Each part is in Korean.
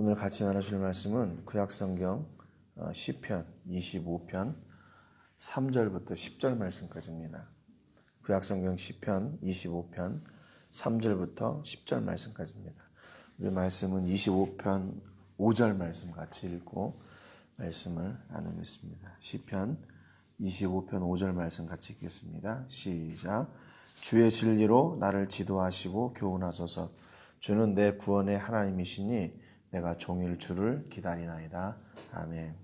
오늘 같이 나눠줄 말씀은 구약성경 시편 25편 3절부터 10절 말씀까지입니다. 구약성경 시편 25편 3절부터 10절 말씀까지입니다. 우리 말씀은 25편 5절 말씀 같이 읽고 말씀을 나누겠습니다. 시편 25편 5절 말씀 같이 읽겠습니다. 시작. 주의 진리로 나를 지도하시고 교훈하소서. 주는 내 구원의 하나님이시니 내가 종일 주를 기다리나이다. 아멘.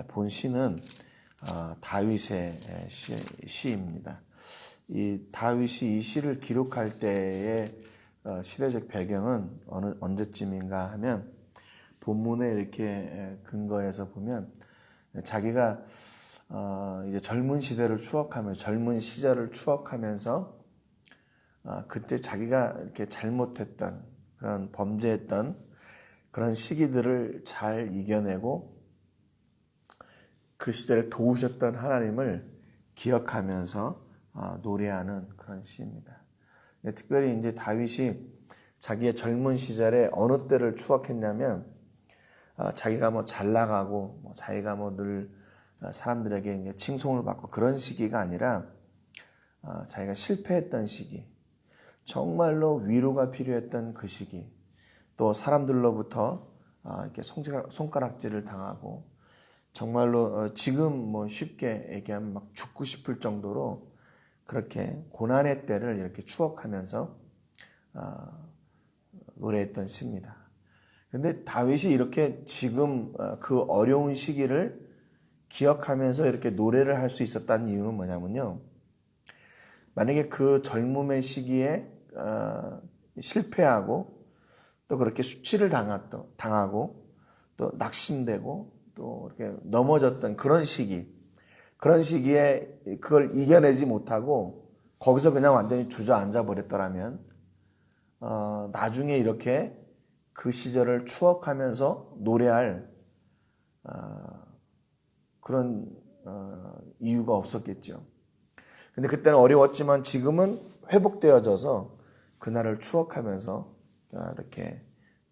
본 시는 다윗의 시입니다. 이 다윗이 이 시를 기록할 때의 시대적 배경은 언제쯤인가 하면 본문에 이렇게 근거해서 보면 자기가 이제 젊은 시대를 추억하며 젊은 시절을 추억하면서 그때 자기가 이렇게 잘못했던 그런 범죄했던 그런 시기들을 잘 이겨내고 그 시대를 도우셨던 하나님을 기억하면서 노래하는 그런 시입니다. 특별히 이제 다윗이 자기의 젊은 시절에 어느 때를 추억했냐면 자기가 뭐 잘 나가고 자기가 뭐 늘 사람들에게 칭송을 받고 그런 시기가 아니라 자기가 실패했던 시기, 정말로 위로가 필요했던 그 시기, 또 사람들로부터 이렇게 손가락질을 당하고 정말로 지금 뭐 쉽게 얘기하면 막 죽고 싶을 정도로 그렇게 고난의 때를 이렇게 추억하면서 노래했던 시입니다. 그런데 다윗이 이렇게 지금 그 어려운 시기를 기억하면서 이렇게 노래를 할 수 있었다는 이유는 뭐냐면요. 만약에 그 젊음의 시기에 실패하고 또 그렇게 수치를 당하고 또 낙심되고 또 이렇게 넘어졌던 그런 시기에 그걸 이겨내지 못하고 거기서 그냥 완전히 주저앉아 버렸더라면 나중에 이렇게 그 시절을 추억하면서 노래할 그런 이유가 없었겠죠. 근데 그때는 어려웠지만 지금은 회복되어져서 그날을 추억하면서 이렇게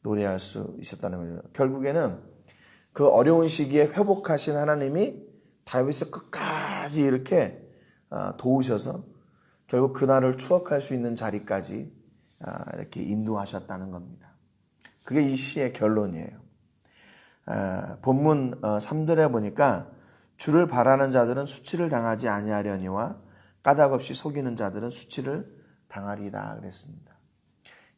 노래할 수 있었다는 거죠. 결국에는 그 어려운 시기에 회복하신 하나님이 다윗을 끝까지 이렇게 도우셔서 결국 그날을 추억할 수 있는 자리까지 이렇게 인도하셨다는 겁니다. 그게 이 시의 결론이에요. 본문 3절에 보니까 주를 바라는 자들은 수치를 당하지 아니하려니와 까닭없이 속이는 자들은 수치를 당하리다 그랬습니다.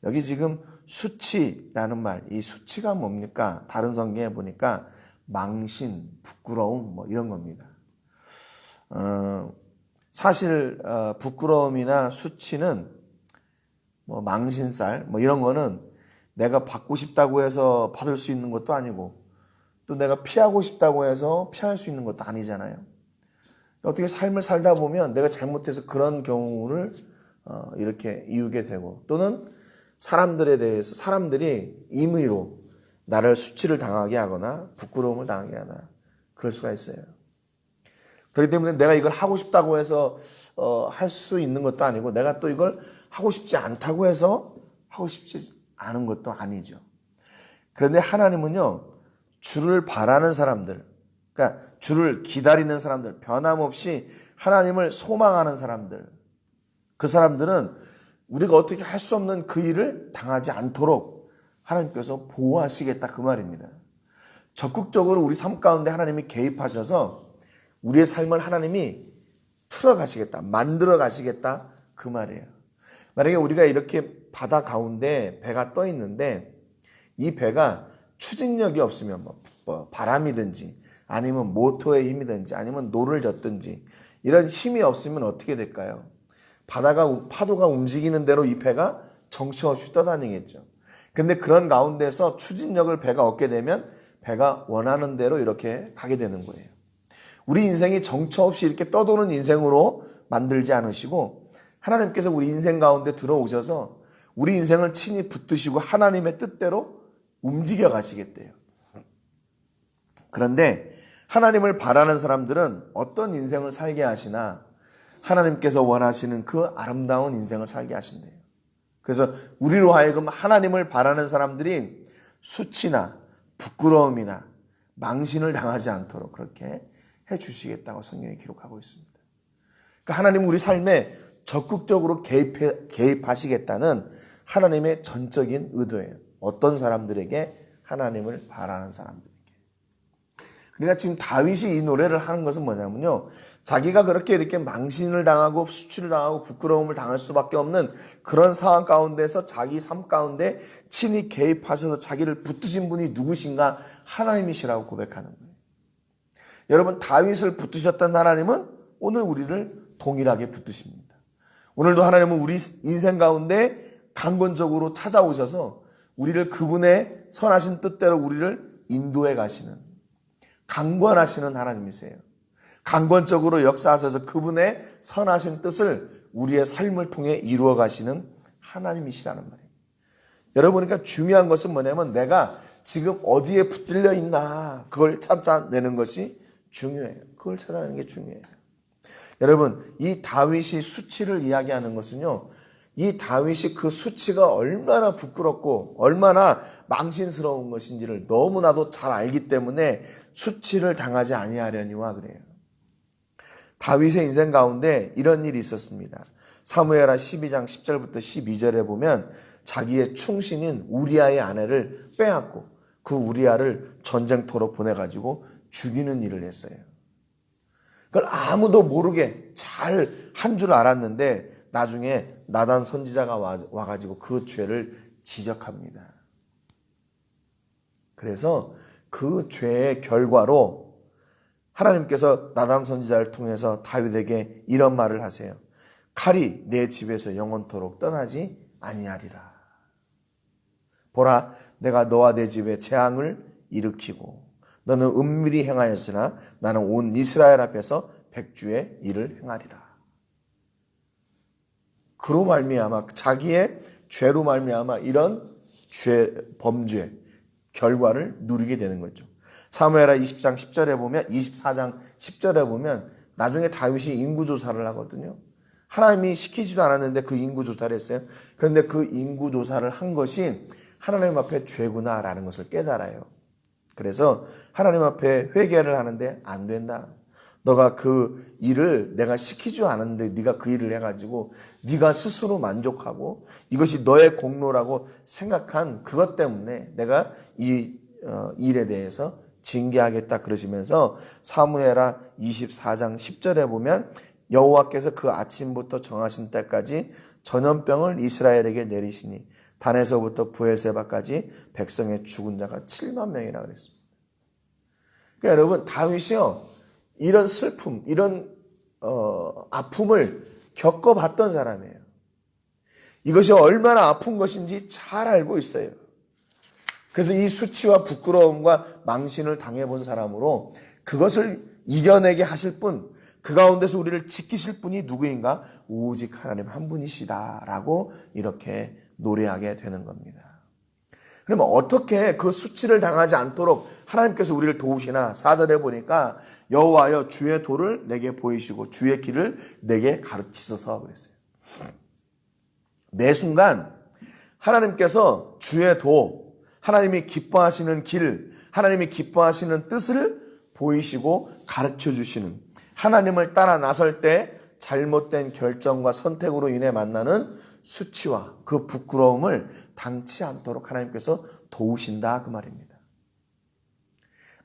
여기 지금 수치라는 말, 이 수치가 뭡니까? 다른 성경에 보니까 망신, 부끄러움 뭐 이런 겁니다. 사실 부끄러움이나 수치는 뭐 망신살 뭐 이런 거는 내가 받고 싶다고 해서 받을 수 있는 것도 아니고 또 내가 피하고 싶다고 해서 피할 수 있는 것도 아니잖아요. 어떻게 삶을 살다 보면 내가 잘못해서 그런 경우를 이렇게 이루게 되고 또는 사람들에 대해서 사람들이 임의로 나를 수치를 당하게 하거나 부끄러움을 당하게 하거나 그럴 수가 있어요. 그렇기 때문에 내가 이걸 하고 싶다고 해서 할 수 있는 것도 아니고 내가 또 이걸 하고 싶지 않다고 해서 하고 싶지 않은 것도 아니죠. 그런데 하나님은요, 주를 바라는 사람들, 그러니까 주를 기다리는 사람들, 변함없이 하나님을 소망하는 사람들, 그 사람들은 우리가 어떻게 할 수 없는 그 일을 당하지 않도록 하나님께서 보호하시겠다 그 말입니다. 적극적으로 우리 삶 가운데 하나님이 개입하셔서 우리의 삶을 하나님이 틀어가시겠다, 만들어 가시겠다 그 말이에요. 만약에 우리가 이렇게 바다 가운데 배가 떠 있는데 이 배가 추진력이 없으면 뭐 바람이든지 아니면 모터의 힘이든지 아니면 노를 젓든지 이런 힘이 없으면 어떻게 될까요? 파도가 움직이는 대로 이 배가 정처 없이 떠다니겠죠. 근데 그런 가운데서 추진력을 배가 얻게 되면 배가 원하는 대로 이렇게 가게 되는 거예요. 우리 인생이 정처 없이 이렇게 떠도는 인생으로 만들지 않으시고 하나님께서 우리 인생 가운데 들어오셔서 우리 인생을 친히 붙드시고 하나님의 뜻대로 움직여 가시겠대요. 그런데 하나님을 바라는 사람들은 어떤 인생을 살게 하시나 하나님께서 원하시는 그 아름다운 인생을 살게 하신대요. 그래서 우리로 하여금 하나님을 바라는 사람들이 수치나 부끄러움이나 망신을 당하지 않도록 그렇게 해주시겠다고 성경이 기록하고 있습니다. 그러니까 하나님은 우리 삶에 적극적으로 개입하시겠다는 하나님의 전적인 의도예요. 어떤 사람들에게? 하나님을 바라는 사람들에게. 그러니까 지금 다윗이 이 노래를 하는 것은 뭐냐면요, 자기가 그렇게 이렇게 망신을 당하고 수치를 당하고 부끄러움을 당할 수밖에 없는 그런 상황 가운데서 자기 삶 가운데 친히 개입하셔서 자기를 붙드신 분이 누구신가? 하나님이시라고 고백하는 거예요. 여러분, 다윗을 붙드셨던 하나님은 오늘 우리를 동일하게 붙드십니다. 오늘도 하나님은 우리 인생 가운데 강권적으로 찾아오셔서 우리를 그분의 선하신 뜻대로 우리를 인도해 가시는, 강권하시는 하나님이세요. 강권적으로 역사하셔서 그분의 선하신 뜻을 우리의 삶을 통해 이루어 가시는 하나님이시라는 말이에요. 여러분, 그러니까 중요한 것은 뭐냐면 내가 지금 어디에 붙들려 있나 그걸 찾아내는 것이 중요해요. 그걸 찾아내는 게 중요해요. 여러분, 이 다윗이 수치를 이야기하는 것은요, 이 다윗이 그 수치가 얼마나 부끄럽고 얼마나 망신스러운 것인지를 너무나도 잘 알기 때문에 수치를 당하지 아니하려니와 그래요. 다윗의 인생 가운데 이런 일이 있었습니다. 사무엘하 12장 10절부터 12절에 보면 자기의 충신인 우리아의 아내를 빼앗고 그 우리아를 전쟁터로 보내가지고 죽이는 일을 했어요. 그걸 아무도 모르게 잘 한 줄 알았는데 나중에 나단 선지자가 와가지고 그 죄를 지적합니다. 그래서 그 죄의 결과로 하나님께서 나단 선지자를 통해서 다윗에게 이런 말을 하세요. 칼이 내 집에서 영원토록 떠나지 아니하리라. 보라, 내가 너와 내 집에 재앙을 일으키고 너는 은밀히 행하였으나 나는 온 이스라엘 앞에서 백주의 일을 행하리라. 그로 말미암아 자기의 죄로 말미암아 이런 범죄 결과를 누리게 되는 거죠. 사무엘하 20장 10절에 보면 24장 10절에 보면 나중에 다윗이 인구조사를 하거든요. 하나님이 시키지도 않았는데 그 인구조사를 했어요. 그런데 그 인구조사를 한 것이 하나님 앞에 죄구나라는 것을 깨달아요. 그래서 하나님 앞에 회개를 하는데 안 된다. 너가 그 일을 내가 시키지 않았는데 네가 그 일을 해가지고 네가 스스로 만족하고 이것이 너의 공로라고 생각한 그것 때문에 내가 이 일에 대해서 징계하겠다 그러시면서 사무엘하 24장 10절에 보면 여호와께서 그 아침부터 정하신 때까지 전염병을 이스라엘에게 내리시니 단에서부터 브엘세바까지 백성의 죽은 자가 7만 명이라 그랬습니다. 그러니까 여러분, 다윗이요 이런 슬픔, 이런 아픔을 겪어봤던 사람이에요. 이것이 얼마나 아픈 것인지 잘 알고 있어요. 그래서 이 수치와 부끄러움과 망신을 당해본 사람으로 그것을 이겨내게 하실 분, 그 가운데서 우리를 지키실 분이 누구인가? 오직 하나님 한 분이시다라고 이렇게 노래하게 되는 겁니다. 그러면 어떻게 그 수치를 당하지 않도록 하나님께서 우리를 도우시나? 4절에 보니까 여호와여 주의 도를 내게 보이시고 주의 길을 내게 가르치소서 그랬어요. 매 순간 하나님께서 주의 도, 하나님이 기뻐하시는 길, 하나님이 기뻐하시는 뜻을 보이시고 가르쳐 주시는, 하나님을 따라 나설 때 잘못된 결정과 선택으로 인해 만나는 수치와 그 부끄러움을 당치 않도록 하나님께서 도우신다 그 말입니다.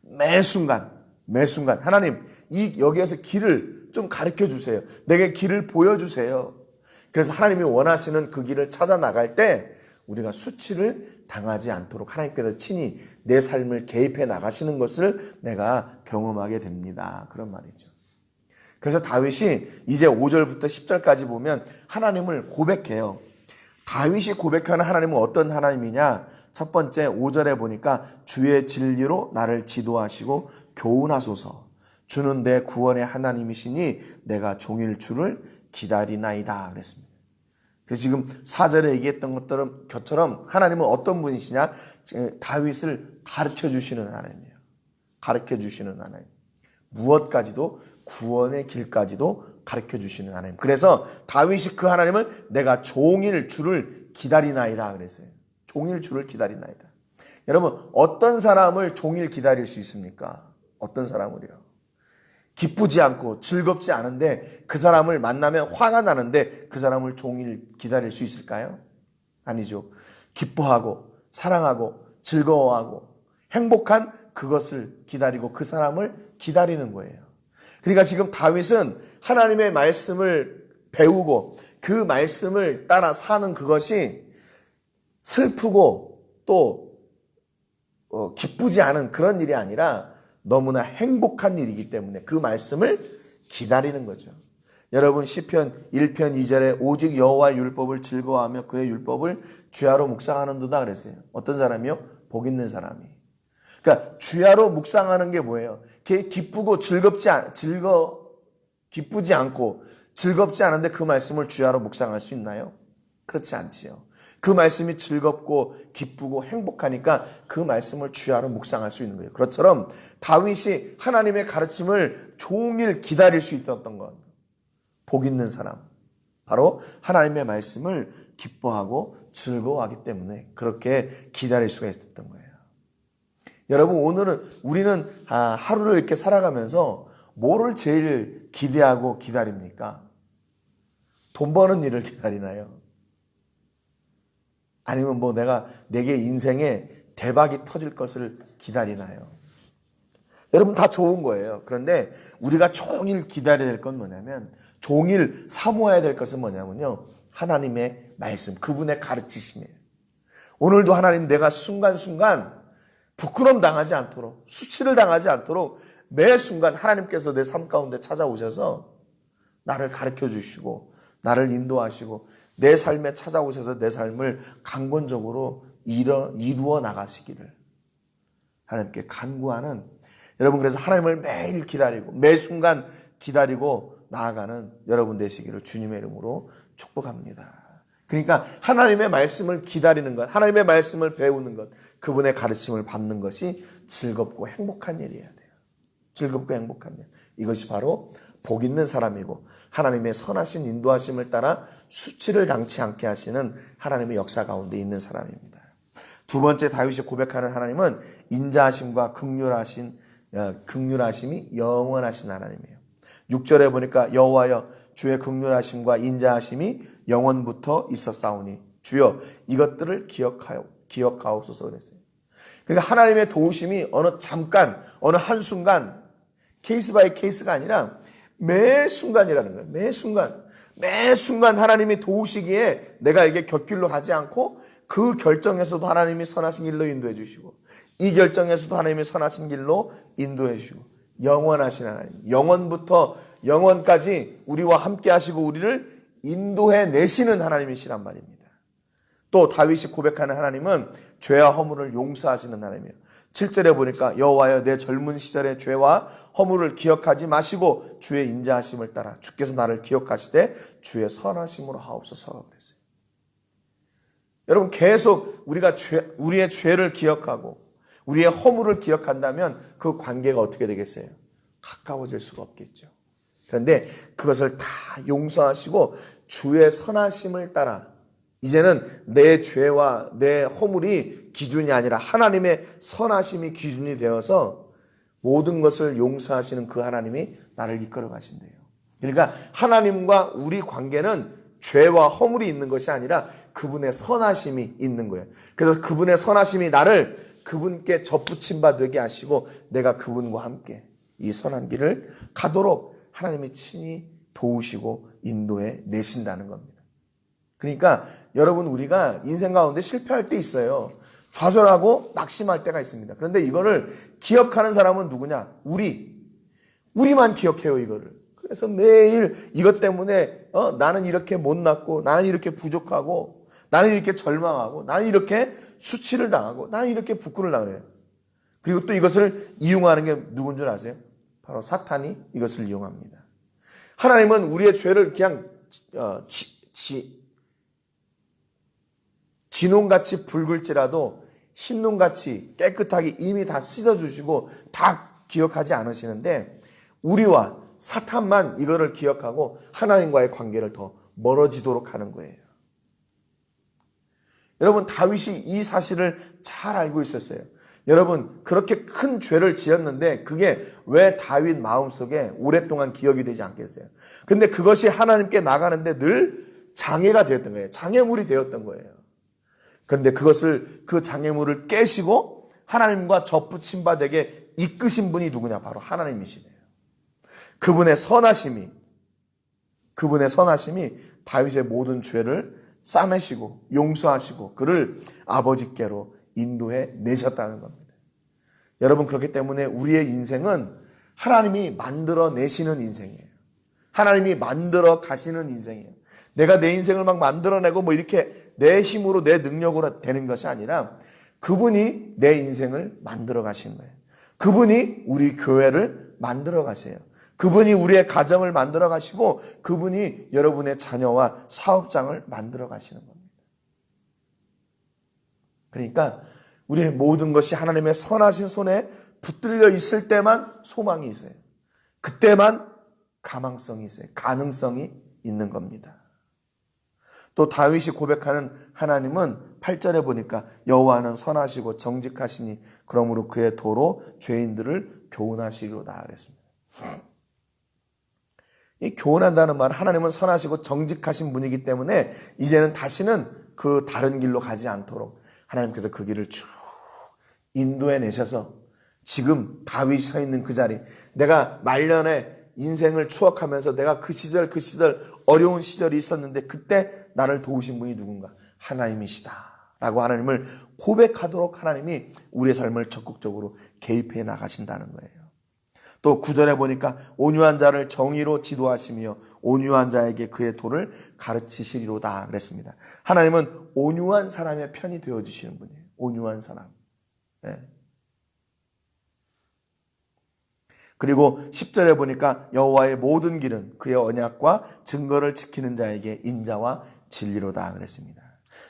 매 순간 하나님 여기에서 길을 좀 가르쳐 주세요. 내게 길을 보여주세요. 그래서 하나님이 원하시는 그 길을 찾아 나갈 때 우리가 수치를 당하지 않도록 하나님께서 친히 내 삶을 개입해 나가시는 것을 내가 경험하게 됩니다. 그런 말이죠. 그래서 다윗이 이제 5절부터 10절까지 보면 하나님을 고백해요. 다윗이 고백하는 하나님은 어떤 하나님이냐? 첫 번째 5절에 보니까 주의 진리로 나를 지도하시고 교훈하소서. 주는 내 구원의 하나님이시니 내가 종일 주를 기다리나이다 그랬습니다. 그래서 지금 4절에 얘기했던 것처럼 하나님은 어떤 분이시냐? 다윗을 가르쳐 주시는 하나님이에요. 가르쳐 주시는 하나님. 무엇까지도 구원의 길까지도 가르쳐 주시는 하나님. 그래서 다윗이 그 하나님을 내가 종일 주를 기다리나이다 그랬어요. 종일 주를 기다리나이다. 여러분, 어떤 사람을 종일 기다릴 수 있습니까? 어떤 사람을요? 기쁘지 않고 즐겁지 않은데 그 사람을 만나면 화가 나는데 그 사람을 종일 기다릴 수 있을까요? 아니죠. 기뻐하고 사랑하고 즐거워하고 행복한 그것을 기다리고 그 사람을 기다리는 거예요. 그러니까 지금 다윗은 하나님의 말씀을 배우고 그 말씀을 따라 사는 그것이 슬프고 또 기쁘지 않은 그런 일이 아니라 너무나 행복한 일이기 때문에 그 말씀을 기다리는 거죠. 여러분, 시편 1편 2절에 오직 여호와의 율법을 즐거워하며 그의 율법을 주야로 묵상하는도다 그랬어요. 어떤 사람이요? 복 있는 사람이. 그러니까 주야로 묵상하는 게 뭐예요? 기쁘고 기쁘지 않고 즐겁지 않은데 그 말씀을 주야로 묵상할 수 있나요? 그렇지 않지요. 그 말씀이 즐겁고 기쁘고 행복하니까 그 말씀을 주야로 묵상할 수 있는 거예요. 그것처럼 다윗이 하나님의 가르침을 종일 기다릴 수 있었던 것. 복 있는 사람. 바로 하나님의 말씀을 기뻐하고 즐거워하기 때문에 그렇게 기다릴 수가 있었던 거예요. 여러분, 오늘은 우리는 하루를 이렇게 살아가면서 뭐를 제일 기대하고 기다립니까? 돈 버는 일을 기다리나요? 아니면 내게 인생에 대박이 터질 것을 기다리나요? 여러분, 다 좋은 거예요. 그런데 우리가 종일 기다려야 될 건 뭐냐면, 종일 사모해야 될 것은 뭐냐면요, 하나님의 말씀, 그분의 가르치심이에요. 오늘도 하나님, 내가 순간순간 부끄러움 당하지 않도록, 수치를 당하지 않도록 매 순간 하나님께서 내 삶 가운데 찾아오셔서 나를 가르쳐 주시고 나를 인도하시고 내 삶에 찾아오셔서 내 삶을 강권적으로 이루어 나가시기를 하나님께 간구하는, 여러분, 그래서 하나님을 매일 기다리고 매 순간 기다리고 나아가는 여러분 되시기를 주님의 이름으로 축복합니다. 그러니까 하나님의 말씀을 기다리는 것, 하나님의 말씀을 배우는 것, 그분의 가르침을 받는 것이 즐겁고 행복한 일이어야 돼요. 즐겁고 행복한 일. 이것이 바로 복 있는 사람이고 하나님의 선하신 인도하심을 따라 수치를 당치 않게 하시는 하나님의 역사 가운데 있는 사람입니다. 두 번째, 다윗이 고백하는 하나님은 인자하심과 긍휼하심이 영원하신 하나님이에요. 6절에 보니까 여호와여 주의 긍휼하심과 인자하심이 영원부터 있었사오니 주여 이것들을 기억하옵소서 그랬어요. 그러니까 하나님의 도우심이 어느 한순간 케이스 바이 케이스가 아니라 매 순간이라는 거예요. 매 순간 하나님이 도우시기에 내가 이게 곁길로 가지 않고 그 결정에서도 하나님이 선하신 길로 인도해 주시고 이 결정에서도 하나님이 선하신 길로 인도해 주시고 영원하신 하나님, 영원부터 영원까지 우리와 함께 하시고 우리를 인도해 내시는 하나님이시란 말입니다. 또 다윗이 고백하는 하나님은 죄와 허물을 용서하시는 하나님이에요. 7절에 보니까 여호와여 내 젊은 시절의 죄와 허물을 기억하지 마시고 주의 인자하심을 따라 주께서 나를 기억하시되 주의 선하심으로 하옵소서 그랬어요. 여러분, 계속 우리가 우리의 죄를 기억하고 우리의 허물을 기억한다면 그 관계가 어떻게 되겠어요? 가까워질 수가 없겠죠. 그런데 그것을 다 용서하시고 주의 선하심을 따라 이제는 내 죄와 내 허물이 기준이 아니라 하나님의 선하심이 기준이 되어서 모든 것을 용서하시는 그 하나님이 나를 이끌어 가신대요. 그러니까 하나님과 우리 관계는 죄와 허물이 있는 것이 아니라 그분의 선하심이 있는 거예요. 그래서 그분의 선하심이 나를 그분께 접붙임 바 되게 하시고 내가 그분과 함께 이 선한 길을 가도록 하나님이 친히 도우시고 인도해 내신다는 겁니다. 그러니까 여러분, 우리가 인생 가운데 실패할 때 있어요. 좌절하고 낙심할 때가 있습니다. 그런데 이거를 기억하는 사람은 누구냐? 우리만 기억해요, 이거를. 그래서 매일 이것 때문에 나는 이렇게 못났고 나는 이렇게 부족하고 나는 이렇게 절망하고 나는 이렇게 수치를 당하고 나는 이렇게 부끄러움을 당해요. 그리고 또 이것을 이용하는 게 누군 줄 아세요? 바로 사탄이 이것을 이용합니다. 하나님은 우리의 죄를 그냥 진홍같이 붉을지라도 흰눈같이 깨끗하게 이미 다 씻어주시고 다 기억하지 않으시는데 우리와 사탄만 이거를 기억하고 하나님과의 관계를 더 멀어지도록 하는 거예요. 여러분, 다윗이 이 사실을 잘 알고 있었어요. 여러분, 그렇게 큰 죄를 지었는데 그게 왜 다윗 마음속에 오랫동안 기억이 되지 않겠어요? 근데 그것이 하나님께 나가는데 늘 장애가 되었던 거예요. 장애물이 되었던 거예요. 그런데 그 장애물을 깨시고 하나님과 접붙임 바 되게 이끄신 분이 누구냐? 바로 하나님이시네요. 그분의 선하심이 다윗의 모든 죄를 싸매시고 용서하시고 그를 아버지께로 인도해 내셨다는 겁니다. 여러분, 그렇기 때문에 우리의 인생은 하나님이 만들어 내시는 인생이에요. 하나님이 만들어 가시는 인생이에요. 내가 내 인생을 막 만들어내고 뭐 이렇게 내 힘으로 내 능력으로 되는 것이 아니라 그분이 내 인생을 만들어 가시는 거예요. 그분이 우리 교회를 만들어 가세요. 그분이 우리의 가정을 만들어 가시고 그분이 여러분의 자녀와 사업장을 만들어 가시는 겁니다. 그러니까 우리의 모든 것이 하나님의 선하신 손에 붙들려 있을 때만 소망이 있어요. 그때만 가망성이 있어요. 가능성이 있는 겁니다. 또 다윗이 고백하는 하나님은 8절에 보니까 여호와는 선하시고 정직하시니 그러므로 그의 도로 죄인들을 교훈하시리로다 그랬습니다. 이 교훈한다는 말은 하나님은 선하시고 정직하신 분이기 때문에 이제는 다시는 그 다른 길로 가지 않도록 하나님께서 그 길을 쭉 인도해 내셔서 지금 다윗이 서 있는 그 자리, 내가 말년에 인생을 추억하면서 내가 그 시절 어려운 시절이 있었는데 그때 나를 도우신 분이 누군가? 하나님이시다 라고 하나님을 고백하도록 하나님이 우리의 삶을 적극적으로 개입해 나가신다는 거예요. 또 9절에 보니까 온유한 자를 정의로 지도하시며 온유한 자에게 그의 도를 가르치시리로다 그랬습니다. 하나님은 온유한 사람의 편이 되어주시는 분이에요. 온유한 사람. 네. 그리고 10절에 보니까 여호와의 모든 길은 그의 언약과 증거를 지키는 자에게 인자와 진리로다 그랬습니다.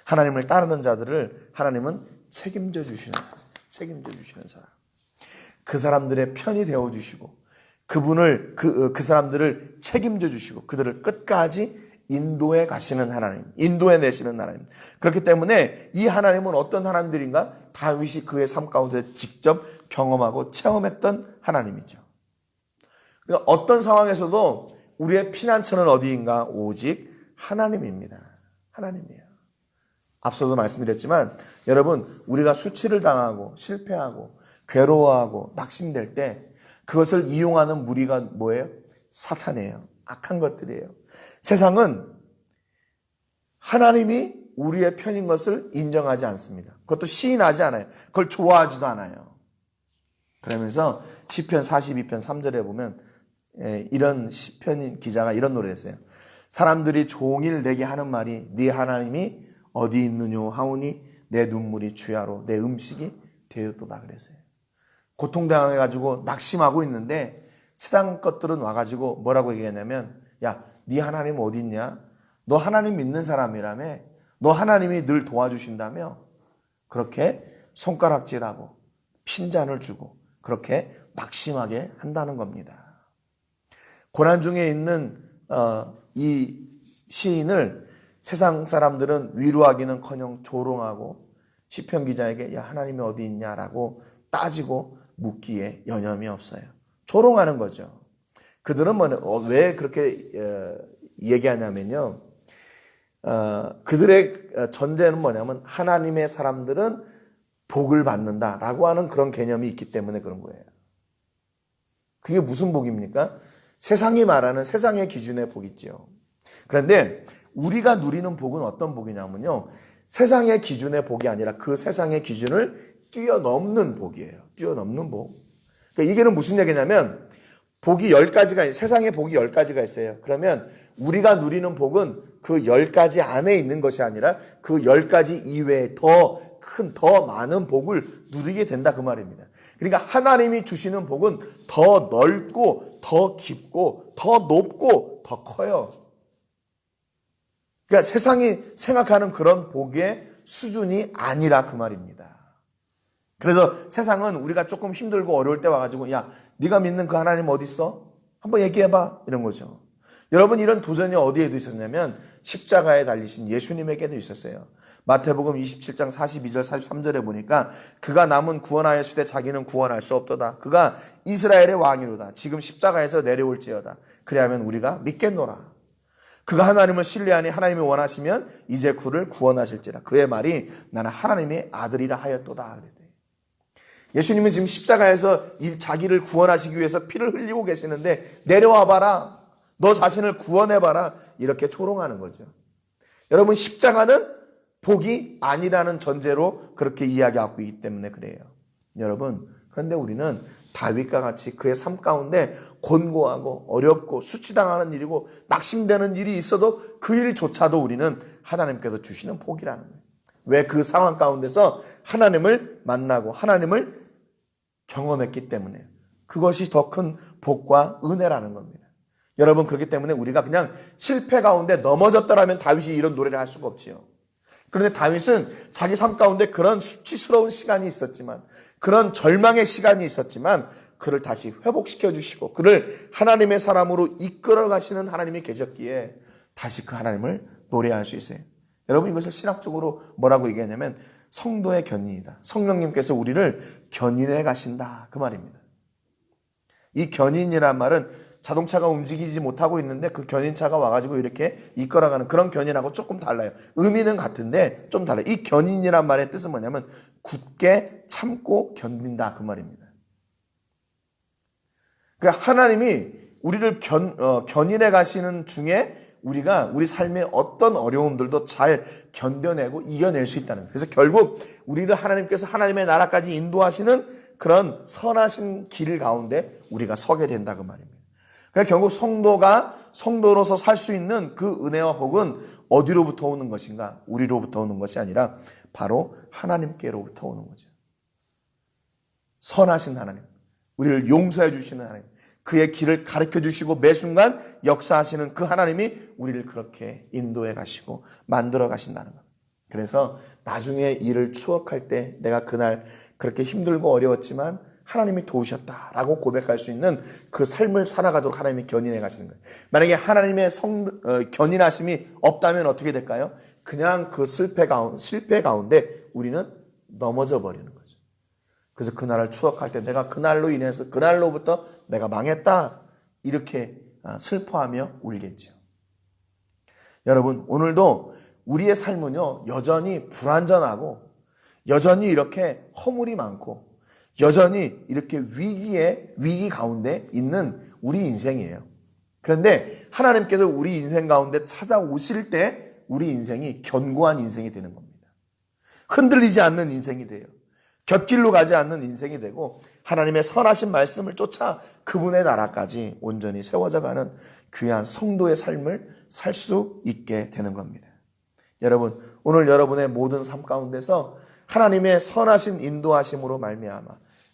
하나님을 따르는 자들을 하나님은 책임져 주시는 사람. 그 사람들의 편이 되어 주시고 그분을 그 사람들을 책임져 주시고 그들을 끝까지 인도해 가시는 하나님, 인도해 내시는 하나님. 그렇기 때문에 이 하나님은 어떤 하나님들인가? 다윗이 그의 삶 가운데 직접 경험하고 체험했던 하나님이죠. 그러니까 어떤 상황에서도 우리의 피난처는 어디인가? 오직 하나님입니다. 하나님이에요. 앞서도 말씀드렸지만 여러분, 우리가 수치를 당하고 실패하고 괴로워하고 낙심될 때 그것을 이용하는 무리가 뭐예요? 사탄이에요. 악한 것들이에요. 세상은 하나님이 우리의 편인 것을 인정하지 않습니다. 그것도 시인하지 않아요. 그걸 좋아하지도 않아요. 그러면서 시편 42편 3절에 보면 이런 시편 기자가 이런 노래를 했어요. 사람들이 종일 내게 하는 말이 네 하나님이 어디 있느뇨 하오니 내 눈물이 주야로 내 음식이 되었도다 그랬어요. 고통당해가지고 낙심하고 있는데 세상 것들은 와가지고 뭐라고 얘기하냐면 야, 네 하나님 어디 있냐? 너 하나님 믿는 사람이라며? 너 하나님이 늘 도와주신다며? 그렇게 손가락질하고 핀잔을 주고 그렇게 낙심하게 한다는 겁니다. 고난 중에 있는 이 시인을 세상 사람들은 위로하기는커녕 조롱하고 시편 기자에게 야, 하나님이 어디 있냐라고 따지고 묻기에 여념이 없어요. 조롱하는 거죠. 그들은 왜 그렇게 얘기하냐면요. 그들의 전제는 뭐냐면 하나님의 사람들은 복을 받는다라고 하는 그런 개념이 있기 때문에 그런 거예요. 그게 무슨 복입니까? 세상이 말하는 세상의 기준의 복이죠. 그런데 우리가 누리는 복은 어떤 복이냐면요. 세상의 기준의 복이 아니라 그 세상의 기준을 뛰어넘는 복이에요. 뛰어넘는 복. 그러니까 이게는 무슨 얘기냐면 복이 10가지가, 세상의 복이 10가지가 있어요. 그러면 우리가 누리는 복은 그 10가지 안에 있는 것이 아니라 그 10가지 이외에 더 큰, 더 많은 복을 누리게 된다 그 말입니다. 그러니까 하나님이 주시는 복은 더 넓고 더 깊고 더 높고 더 커요. 그러니까 세상이 생각하는 그런 복의 수준이 아니라 그 말입니다. 그래서 세상은 우리가 조금 힘들고 어려울 때 와가지고 야, 네가 믿는 그 하나님 어디 있어? 한번 얘기해봐 이런 거죠. 여러분, 이런 도전이 어디에도 있었냐면 십자가에 달리신 예수님에게도 있었어요. 마태복음 27장 42절 43절에 보니까 그가 남은 구원하였으되 자기는 구원할 수 없도다. 그가 이스라엘의 왕이로다. 지금 십자가에서 내려올지어다. 그리하면 우리가 믿겠노라. 그가 하나님을 신뢰하니 하나님이 원하시면 이제 그를 구원하실지라. 그의 말이 나는 하나님의 아들이라 하였도다. 그랬대. 예수님은 지금 십자가에서 자기를 구원하시기 위해서 피를 흘리고 계시는데 내려와 봐라. 너 자신을 구원해봐라. 이렇게 초롱하는 거죠. 여러분, 십자가는 복이 아니라는 전제로 그렇게 이야기하고 있기 때문에 그래요. 여러분, 그런데 우리는 다윗과 같이 그의 삶 가운데 곤고하고 어렵고 수치당하는 일이고 낙심되는 일이 있어도 그 일조차도 우리는 하나님께서 주시는 복이라는 거예요. 왜? 그 상황 가운데서 하나님을 만나고 하나님을 경험했기 때문에 그것이 더 큰 복과 은혜라는 겁니다. 여러분, 그렇기 때문에 우리가 그냥 실패 가운데 넘어졌더라면 다윗이 이런 노래를 할 수가 없지요. 그런데 다윗은 자기 삶 가운데 그런 수치스러운 시간이 있었지만, 그런 절망의 시간이 있었지만 그를 다시 회복시켜 주시고 그를 하나님의 사람으로 이끌어 가시는 하나님이 계셨기에 다시 그 하나님을 노래할 수 있어요. 여러분, 이것을 신학적으로 뭐라고 얘기하냐면 성도의 견인이다. 성령님께서 우리를 견인해 가신다, 그 말입니다. 이 견인이란 말은 자동차가 움직이지 못하고 있는데 그 견인차가 와가지고 이렇게 이끌어가는 그런 견인하고 조금 달라요. 의미는 같은데 좀 달라요. 이 견인이란 말의 뜻은 뭐냐면 굳게 참고 견딘다, 그 말입니다. 그러니까 하나님이 우리를 견인해 가시는 중에 우리가 우리 삶의 어떤 어려움들도 잘 견뎌내고 이겨낼 수 있다는 거예요. 그래서 결국 우리를 하나님께서 하나님의 나라까지 인도하시는 그런 선하신 길 가운데 우리가 서게 된다, 그 말입니다. 그러니까 결국 성도로서 살 수 있는 그 은혜와 복은 어디로부터 오는 것인가? 우리로부터 오는 것이 아니라 바로 하나님께로부터 오는 거죠. 선하신 하나님, 우리를 용서해 주시는 하나님, 그의 길을 가르쳐 주시고 매 순간 역사하시는 그 하나님이 우리를 그렇게 인도해 가시고 만들어 가신다는 것. 그래서 나중에 일을 추억할 때 내가 그날 그렇게 힘들고 어려웠지만 하나님이 도우셨다라고 고백할 수 있는 그 삶을 살아가도록 하나님이 견인해 가시는 거예요. 만약에 하나님의 견인하심이 없다면 어떻게 될까요? 그냥 그 실패 가운데 우리는 넘어져 버리는 거예요. 그래서 그날을 추억할 때 내가 그날로 인해서 그날로부터 내가 망했다, 이렇게 슬퍼하며 울겠죠. 여러분, 오늘도 우리의 삶은요 여전히 불완전하고 여전히 이렇게 허물이 많고 여전히 이렇게 위기 가운데 있는 우리 인생이에요. 그런데 하나님께서 우리 인생 가운데 찾아오실 때 우리 인생이 견고한 인생이 되는 겁니다. 흔들리지 않는 인생이 돼요. 곁길로 가지 않는 인생이 되고 하나님의 선하신 말씀을 쫓아 그분의 나라까지 온전히 세워져가는 귀한 성도의 삶을 살 수 있게 되는 겁니다. 여러분, 오늘 여러분의 모든 삶 가운데서 하나님의 선하신 인도하심으로 말미암아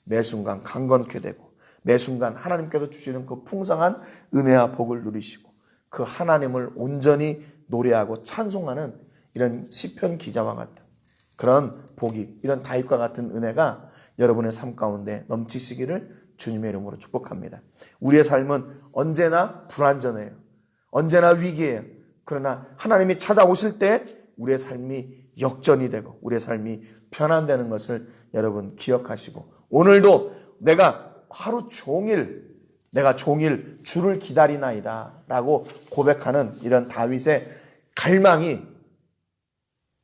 매 순간 강건케 되고 매 순간 하나님께서 주시는 그 풍성한 은혜와 복을 누리시고 그 하나님을 온전히 노래하고 찬송하는 이런 시편 기자와 같은 그런 복이, 이런 다윗과 같은 은혜가 여러분의 삶 가운데 넘치시기를 주님의 이름으로 축복합니다. 우리의 삶은 언제나 불완전해요. 언제나 위기예요. 그러나 하나님이 찾아오실 때 우리의 삶이 역전이 되고 우리의 삶이 편안되는 것을 여러분 기억하시고, 오늘도 내가 하루 종일 주를 기다리나이다 라고 고백하는 이런 다윗의 갈망이,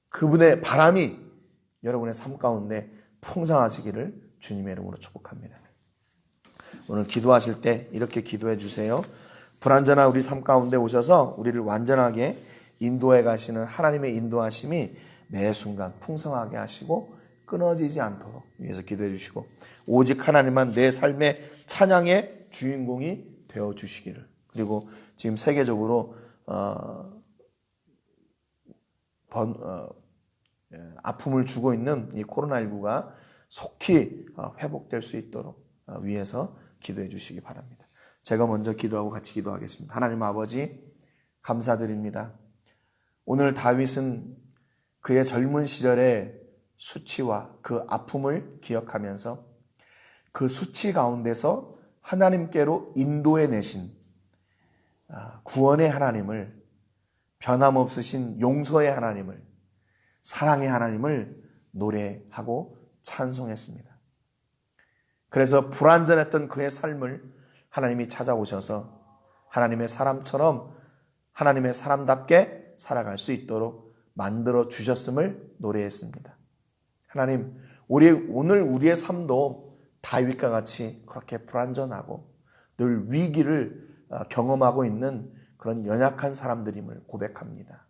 그분의 바람이 여러분의 삶 가운데 풍성하시기를 주님의 이름으로 축복합니다. 오늘 기도하실 때 이렇게 기도해 주세요. 불완전한 우리 삶 가운데 오셔서 우리를 완전하게 인도해 가시는 하나님의 인도하심이 매 순간 풍성하게 하시고 끊어지지 않도록 위해서 기도해 주시고, 오직 하나님만 내 삶의 찬양의 주인공이 되어 주시기를. 그리고 지금 세계적으로 아픔을 주고 있는 이 코로나19가 속히 회복될 수 있도록 위해서 기도해 주시기 바랍니다. 제가 먼저 기도하고 같이 기도하겠습니다. 하나님 아버지, 감사드립니다. 오늘 다윗은 그의 젊은 시절의 수치와 그 아픔을 기억하면서 그 수치 가운데서 하나님께로 인도해 내신 구원의 하나님을, 변함없으신 용서의 하나님을, 사랑의 하나님을 노래하고 찬송했습니다. 그래서 불완전했던 그의 삶을 하나님이 찾아오셔서 하나님의 사람처럼 하나님의 사람답게 살아갈 수 있도록 만들어 주셨음을 노래했습니다. 하나님, 오늘 우리의 삶도 다윗과 같이 그렇게 불완전하고 늘 위기를 경험하고 있는 그런 연약한 사람들임을 고백합니다.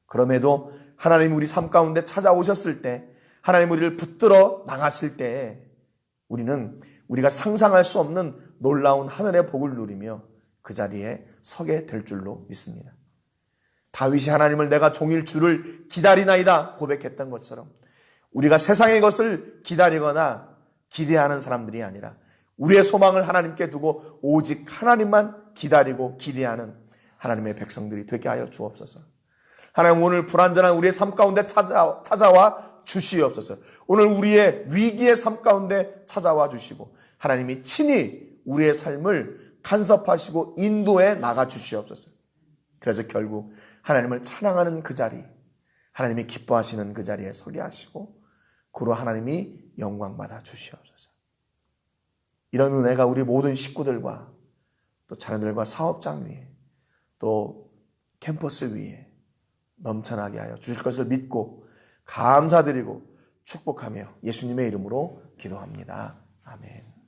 그럼에도 하나님 우리 삶 가운데 찾아오셨을 때, 하나님 우리를 붙들어 나가실 때에 우리는 우리가 상상할 수 없는 놀라운 하늘의 복을 누리며 그 자리에 서게 될 줄로 믿습니다. 다윗이 하나님을 내가 종일 주를 기다리나이다 고백했던 것처럼 우리가 세상의 것을 기다리거나 기대하는 사람들이 아니라 우리의 소망을 하나님께 두고 오직 하나님만 기다리고 기대하는 하나님의 백성들이 되게 하여 주옵소서. 하나님, 오늘 불완전한 우리의 삶 가운데 찾아와 주시옵소서. 오늘 우리의 위기의 삶 가운데 찾아와 주시고 하나님이 친히 우리의 삶을 간섭하시고 인도해 나가 주시옵소서. 그래서 결국 하나님을 찬양하는 그 자리, 하나님이 기뻐하시는 그 자리에 서게 하시고 그로 하나님이 영광 받아 주시옵소서. 이런 은혜가 우리 모든 식구들과 또 자녀들과 사업장 위에 또 캠퍼스 위에 넘쳐나게 하여 주실 것을 믿고 감사드리고 축복하며 예수님의 이름으로 기도합니다. 아멘.